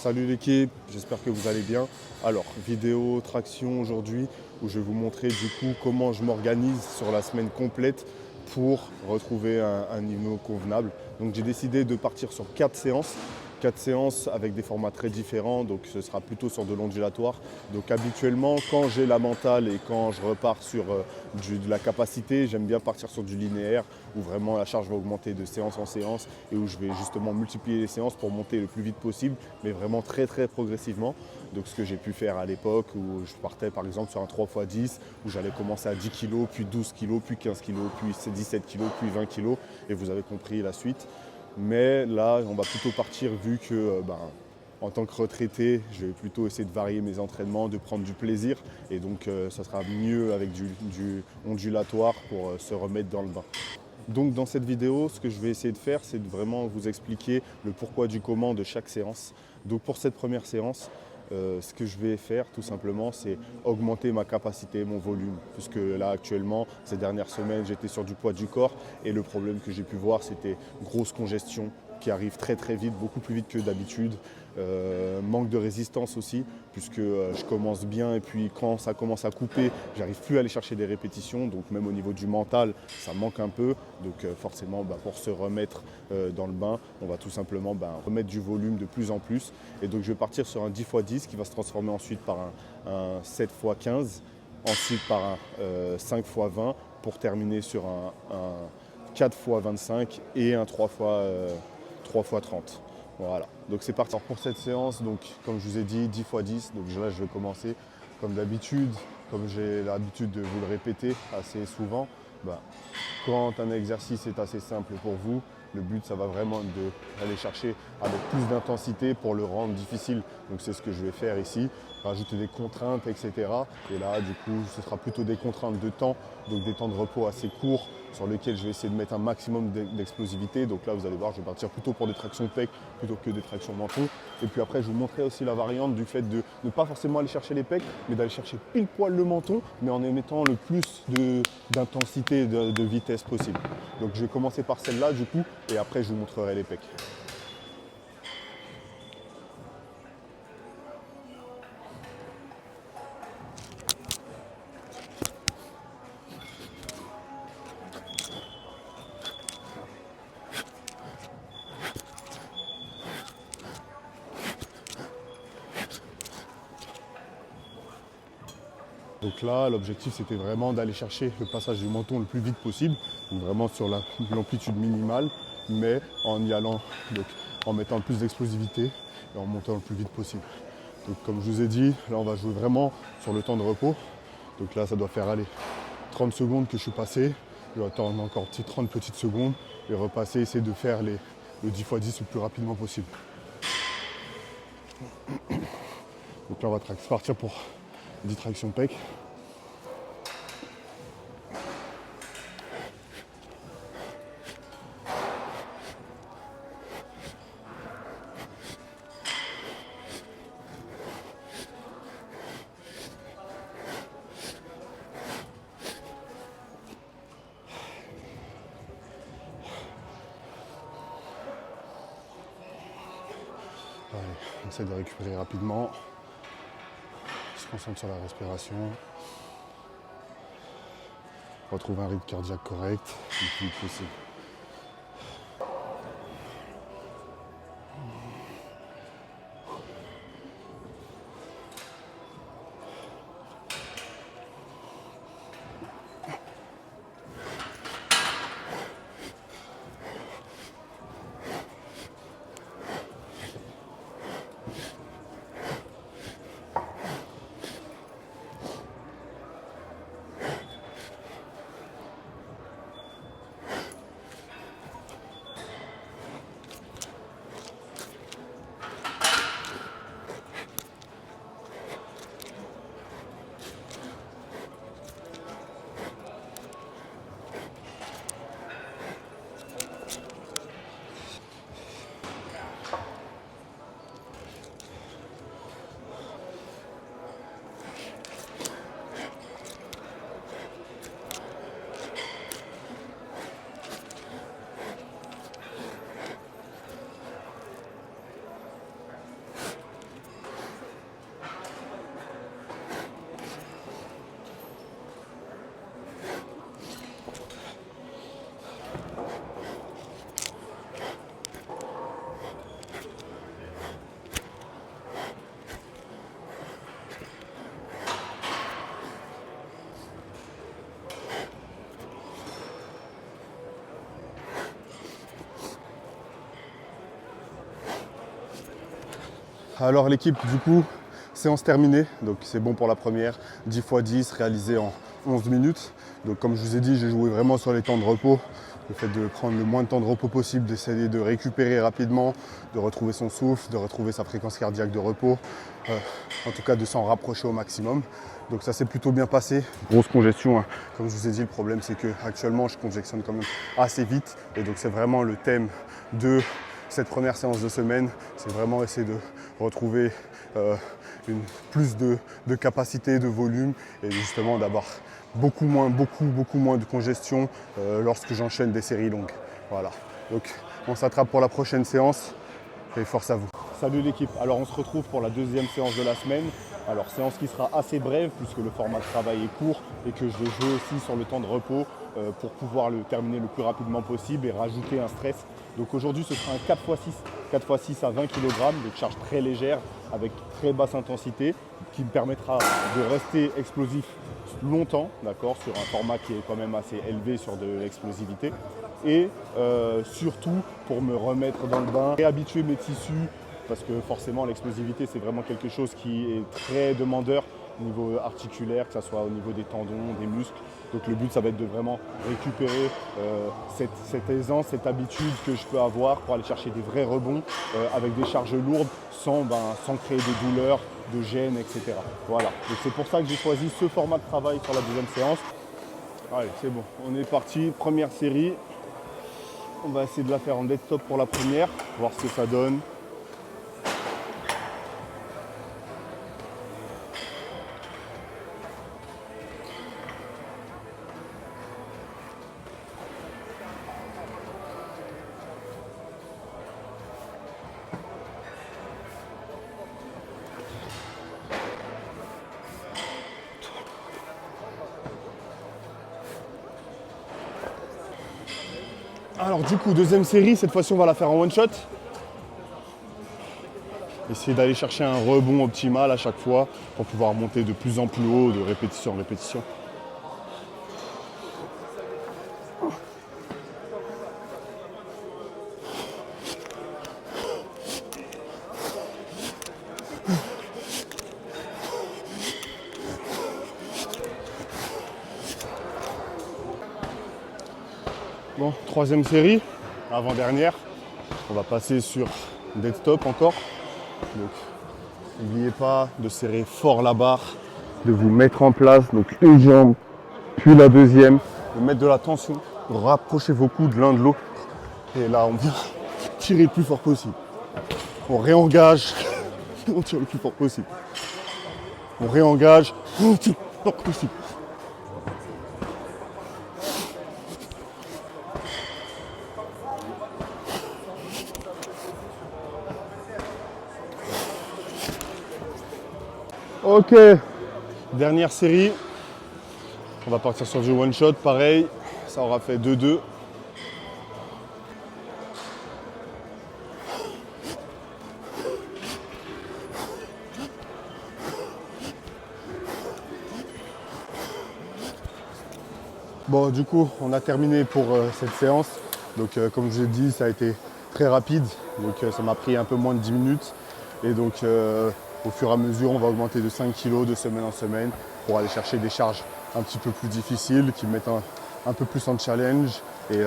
Salut l'équipe, j'espère que vous allez bien. Alors, vidéo traction aujourd'hui où je vais vous montrer du coup comment je m'organise sur la semaine complète pour retrouver un niveau convenable. Donc j'ai décidé de partir sur 4 séances. 4 séances avec des formats très différents, donc ce sera plutôt sur de l'ondulatoire. Donc habituellement, quand j'ai la mentale et quand je repars sur de la capacité, j'aime bien partir sur du linéaire où vraiment la charge va augmenter de séance en séance et où je vais justement multiplier les séances pour monter le plus vite possible, mais vraiment très progressivement. Donc ce que j'ai pu faire à l'époque où je partais par exemple sur un 3x10 où j'allais commencer à 10 kg, puis 12 kg, puis 15 kg, puis 17 kg, puis 20 kg et vous avez compris la suite. Mais là, on va plutôt partir vu que en tant que retraité, je vais plutôt essayer de varier mes entraînements, de prendre du plaisir. Et donc, ça sera mieux avec du ondulatoire pour se remettre dans le bain. Donc, dans cette vidéo, ce que je vais essayer de faire, c'est de vraiment vous expliquer le pourquoi du comment de chaque séance. Donc, pour cette première séance, ce que je vais faire tout simplement, c'est augmenter ma capacité, mon volume. Puisque là actuellement, ces dernières semaines, j'étais sur du poids du corps et le problème que j'ai pu voir, c'était grosse congestion qui arrive très vite, beaucoup plus vite que d'habitude. Manque de résistance aussi, puisque je commence bien et puis quand ça commence à couper, j'arrive plus à aller chercher des répétitions. Donc même au niveau du mental, ça manque un peu. Donc forcément, pour se remettre dans le bain, on va tout simplement remettre du volume de plus en plus. Et donc je vais partir sur un 10x10 qui va se transformer ensuite par un 7x15, ensuite par un 5x20 pour terminer sur un 4x25 et un 3x30. Voilà, donc c'est parti. Alors pour cette séance, donc, comme je vous ai dit, 10x10, donc là je vais commencer comme d'habitude, comme j'ai l'habitude de vous le répéter assez souvent. Quand un exercice est assez simple pour vous, le but ça va vraiment d'aller chercher avec plus d'intensité pour le rendre difficile. Donc c'est ce que je vais faire ici, rajouter des contraintes, etc. Et là du coup ce sera plutôt des contraintes de temps, donc des temps de repos assez courts sur lesquels je vais essayer de mettre un maximum d'explosivité. Donc là vous allez voir, je vais partir plutôt pour des tractions pec plutôt que des tractions menton. Et puis après je vous montrerai aussi la variante du fait de ne pas forcément aller chercher les pecs, mais d'aller chercher pile poil le menton, mais en émettant le plus d'intensité, de vitesse possible. Donc je vais commencer par celle-là du coup, et après je vous montrerai les pecs. Donc là, l'objectif c'était vraiment d'aller chercher le passage du menton le plus vite possible, donc vraiment sur l'amplitude minimale, mais en y allant, donc en mettant le plus d'explosivité et en montant le plus vite possible. Donc comme je vous ai dit, là on va jouer vraiment sur le temps de repos. Donc là ça doit faire aller 30 secondes que je suis passé, je vais attendre encore 30 petites secondes et repasser, essayer de faire le 10x10 le plus rapidement possible. Donc là on va partir pour 10 tractions pec. Allez, on essaie de récupérer rapidement. On se concentre sur la respiration. Retrouver un rythme cardiaque correct le plus vite possible. Alors l'équipe, du coup, séance terminée, donc c'est bon pour la première, 10 x 10 réalisé en 11 minutes. Donc comme je vous ai dit, j'ai joué vraiment sur les temps de repos, le fait de prendre le moins de temps de repos possible, d'essayer de récupérer rapidement, de retrouver son souffle, de retrouver sa fréquence cardiaque de repos, en tout cas de s'en rapprocher au maximum. Donc ça s'est plutôt bien passé. Grosse congestion, hein. Comme je vous ai dit, le problème c'est que actuellement je congestionne quand même assez vite, et donc c'est vraiment le thème de cette première séance de semaine, c'est vraiment essayer de retrouver plus de capacité, de volume, et justement d'avoir beaucoup moins de congestion lorsque j'enchaîne des séries longues. Voilà. Donc on s'attrape pour la prochaine séance et force à vous. Salut l'équipe, alors on se retrouve pour la deuxième séance de la semaine. Alors séance qui sera assez brève puisque le format de travail est court et que je vais jouer aussi sur le temps de repos pour pouvoir le terminer le plus rapidement possible et rajouter un stress. Donc aujourd'hui ce sera un 4x6 à 20 kg, donc charge très légère avec très basse intensité qui me permettra de rester explosif longtemps, d'accord, sur un format qui est quand même assez élevé sur de l'explosivité, et surtout pour me remettre dans le bain, réhabituer mes tissus, parce que forcément l'explosivité c'est vraiment quelque chose qui est très demandeur au niveau articulaire, que ce soit au niveau des tendons, des muscles. Donc le but ça va être de vraiment récupérer cette aisance, cette habitude que je peux avoir pour aller chercher des vrais rebonds avec des charges lourdes sans créer de douleurs, de gêne, etc. Voilà, donc c'est pour ça que j'ai choisi ce format de travail sur la deuxième séance. Allez, c'est bon, on est parti, première série. On va essayer de la faire en dead stop pour la première, voir ce que ça donne. Alors du coup, deuxième série, cette fois-ci on va la faire en one shot. Essayer d'aller chercher un rebond optimal à chaque fois pour pouvoir monter de plus en plus haut, de répétition en répétition. Bon, troisième série, avant-dernière. On va passer sur dead stop encore. Donc, n'oubliez pas de serrer fort la barre, de vous mettre en place, donc une jambe, puis la deuxième, de mettre de la tension, rapprochez vos coudes l'un de l'autre. Et là, on vient tirer le plus fort possible. On réengage, on tire le plus fort possible. On réengage, on tire le plus fort possible. Ok, dernière série. On va partir sur du one shot, pareil. Ça aura fait 2-2. Bon, du coup, on a terminé pour cette séance. Donc, comme je l'ai dit, ça a été très rapide. Donc, ça m'a pris un peu moins de 10 minutes. Et donc, au fur et à mesure, on va augmenter de 5 kg de semaine en semaine pour aller chercher des charges un petit peu plus difficiles, qui me mettent un peu plus en challenge et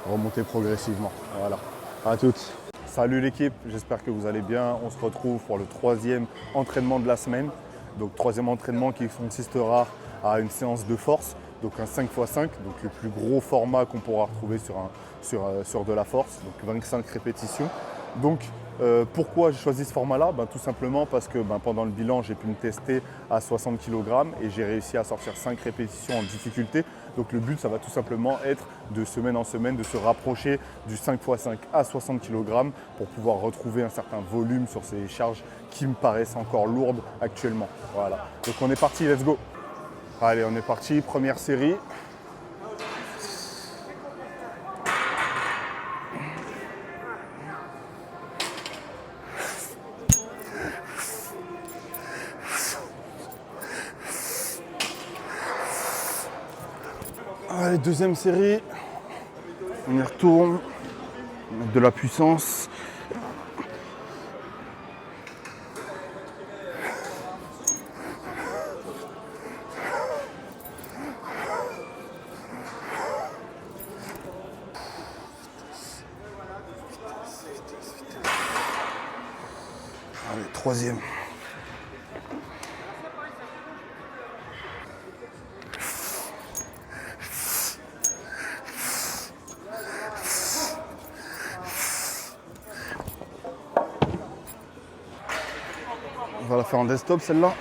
remonter progressivement. Voilà, à toutes. Salut l'équipe, j'espère que vous allez bien. On se retrouve pour le troisième entraînement de la semaine. Donc, troisième entraînement qui consistera à une séance de force. Donc un 5x5, donc le plus gros format qu'on pourra retrouver sur de la force, donc 25 répétitions. Donc pourquoi j'ai choisi ce format-là? Tout simplement parce que pendant le bilan, j'ai pu me tester à 60 kg et j'ai réussi à sortir 5 répétitions en difficulté. Donc le but, ça va tout simplement être de semaine en semaine, de se rapprocher du 5x5 à 60 kg pour pouvoir retrouver un certain volume sur ces charges qui me paraissent encore lourdes actuellement. Voilà, donc on est parti, let's go! Allez, on est parti, première série. Allez, deuxième série. On y retourne. On met de la puissance. troisième. On va la faire en desktop celle-là.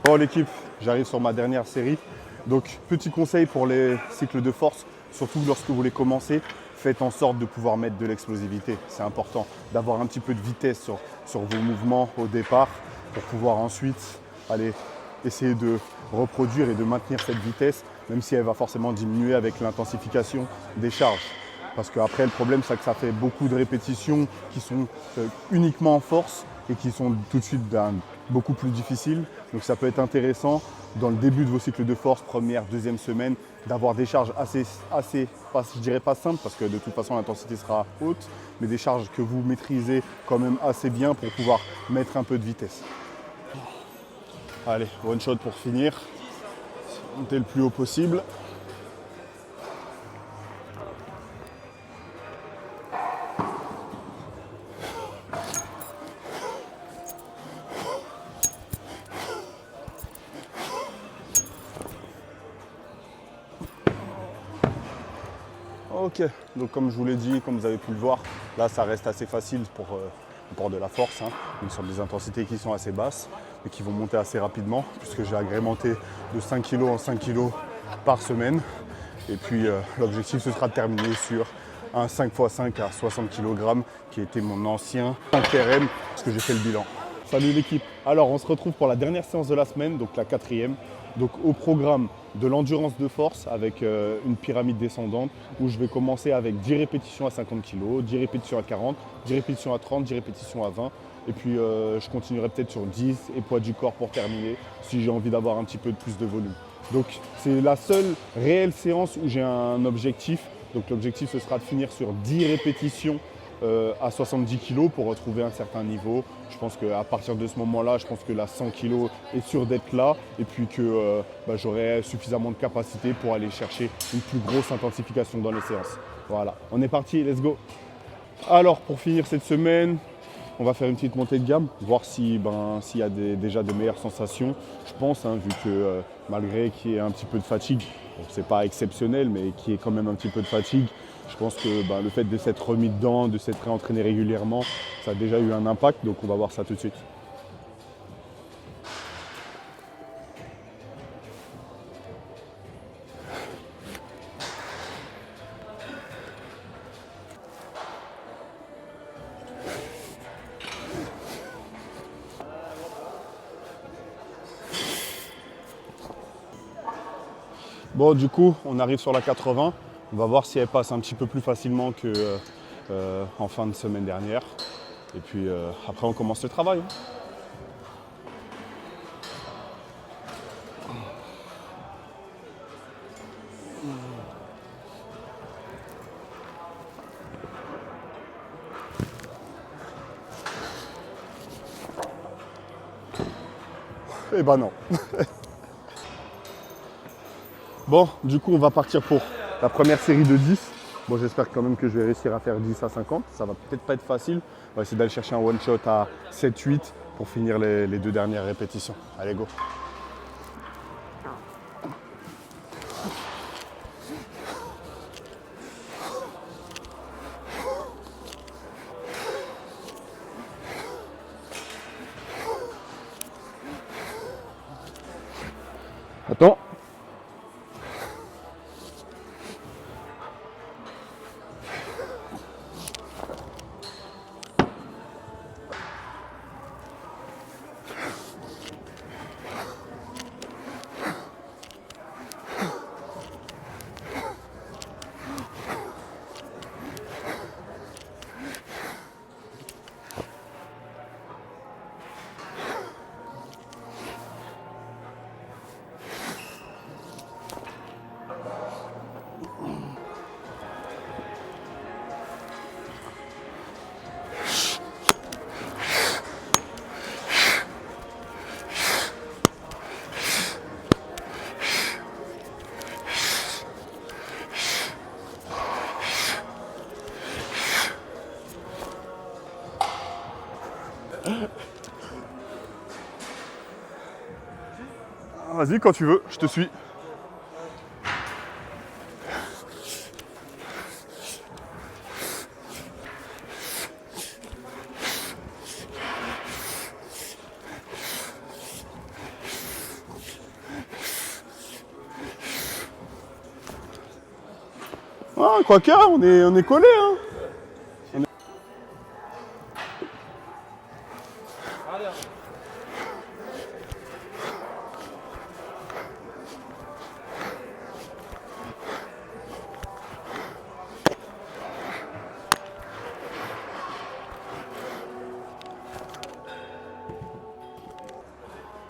Bon l'équipe, j'arrive sur ma dernière série. Donc petit conseil pour les cycles de force, surtout lorsque vous les commencez, faites en sorte de pouvoir mettre de l'explosivité. C'est important d'avoir un petit peu de vitesse sur vos mouvements au départ pour pouvoir ensuite aller essayer de reproduire et de maintenir cette vitesse, même si elle va forcément diminuer avec l'intensification des charges. Parce qu'après, le problème, c'est que ça fait beaucoup de répétitions qui sont uniquement en force et qui sont tout de suite beaucoup plus difficiles. Donc ça peut être intéressant dans le début de vos cycles de force, première, deuxième semaine, d'avoir des charges assez je dirais pas simples parce que de toute façon l'intensité sera haute, mais des charges que vous maîtrisez quand même assez bien pour pouvoir mettre un peu de vitesse. Allez, one shot pour finir. Montez le plus haut possible. Ok, donc comme je vous l'ai dit, comme vous avez pu le voir, là ça reste assez facile pour de la force. Ils sont des intensités qui sont assez basses et qui vont monter assez rapidement puisque j'ai agrémenté de 5 kg en 5 kg par semaine. Et puis l'objectif ce sera de terminer sur un 5x5 à 60 kg qui était mon ancien 5RM parce que j'ai fait le bilan. Salut l'équipe, alors on se retrouve pour la dernière séance de la semaine, donc la 4e. Donc au programme de l'endurance de force avec une pyramide descendante où je vais commencer avec 10 répétitions à 50 kg, 10 répétitions à 40, 10 répétitions à 30, 10 répétitions à 20. Et puis je continuerai peut-être sur 10 et poids du corps pour terminer si j'ai envie d'avoir un petit peu plus de volume. Donc c'est la seule réelle séance où j'ai un objectif. Donc l'objectif ce sera de finir sur 10 répétitions à 70 kg pour retrouver un certain niveau. Je pense qu'à partir de ce moment-là, je pense que la 100 kg est sûr d'être là et puis que j'aurai suffisamment de capacité pour aller chercher une plus grosse intensification dans les séances. Voilà, on est parti, let's go. Alors pour finir cette semaine, on va faire une petite montée de gamme, voir s'il y a déjà de meilleures sensations. Je pense, vu que malgré qu'il y ait un petit peu de fatigue, bon, c'est pas exceptionnel, mais qu'il y ait quand même un petit peu de fatigue, je pense que le fait de s'être remis dedans, de s'être réentraîné régulièrement, ça a déjà eu un impact, donc on va voir ça tout de suite. Bon, du coup, on arrive sur la 80. On va voir si elle passe un petit peu plus facilement qu'en fin de semaine dernière. Et puis après, on commence le travail. Eh ben non. Bon, du coup, on va partir pour la première série de 10. Bon, j'espère quand même que je vais réussir à faire 10 à 50. Ça va peut-être pas être facile. On va essayer d'aller chercher un one shot à 7-8 pour finir les 2 dernières répétitions. Allez, go. Attends. Vas-y, quand tu veux, je te suis. Ah, quoique, on est collés, hein.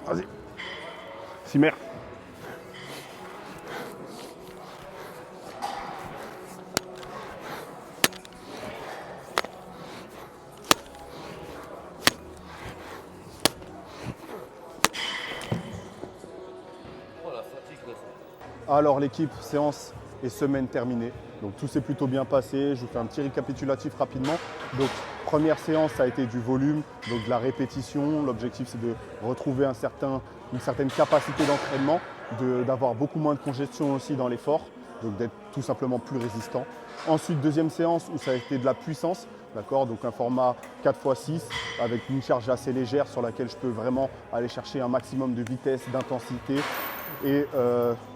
Vas-y. Cimer. Alors l'équipe, séance et semaine terminée. Donc tout s'est plutôt bien passé. Je vous fais un petit récapitulatif rapidement. Donc première séance, ça a été du volume, donc de la répétition. L'objectif, c'est de retrouver une certaine capacité d'entraînement, d'avoir beaucoup moins de congestion aussi dans l'effort, donc d'être tout simplement plus résistant. Ensuite, deuxième séance où ça a été de la puissance, d'accord, donc un format 4x6 avec une charge assez légère sur laquelle je peux vraiment aller chercher un maximum de vitesse, d'intensité. Et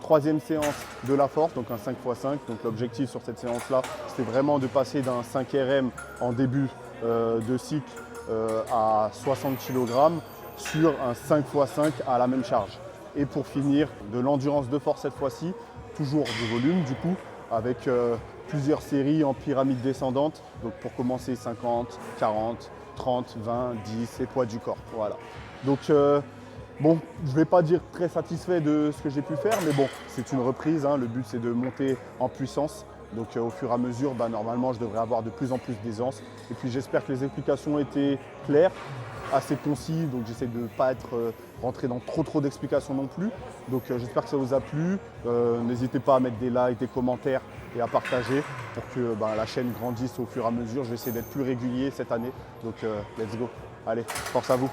troisième séance de la force, donc un 5x5. Donc l'objectif sur cette séance-là, c'était vraiment de passer d'un 5 RM en début de cycle à 60 kg sur un 5x5 à la même charge. Et pour finir, de l'endurance de force cette fois-ci, toujours de volume du coup, avec plusieurs séries en pyramide descendante. Donc pour commencer 50, 40, 30, 20, 10 et poids du corps. Voilà. Donc bon, je ne vais pas dire très satisfait de ce que j'ai pu faire, mais bon, c'est une reprise, hein. Le but, c'est de monter en puissance. Donc au fur et à mesure, normalement, je devrais avoir de plus en plus d'aisance. Et puis j'espère que les explications étaient claires, assez concis. Donc j'essaie de ne pas être rentré dans trop d'explications non plus. Donc j'espère que ça vous a plu. N'hésitez pas à mettre des likes, des commentaires et à partager pour que la chaîne grandisse au fur et à mesure. Je vais essayer d'être plus régulier cette année. Donc let's go. Allez, force à vous.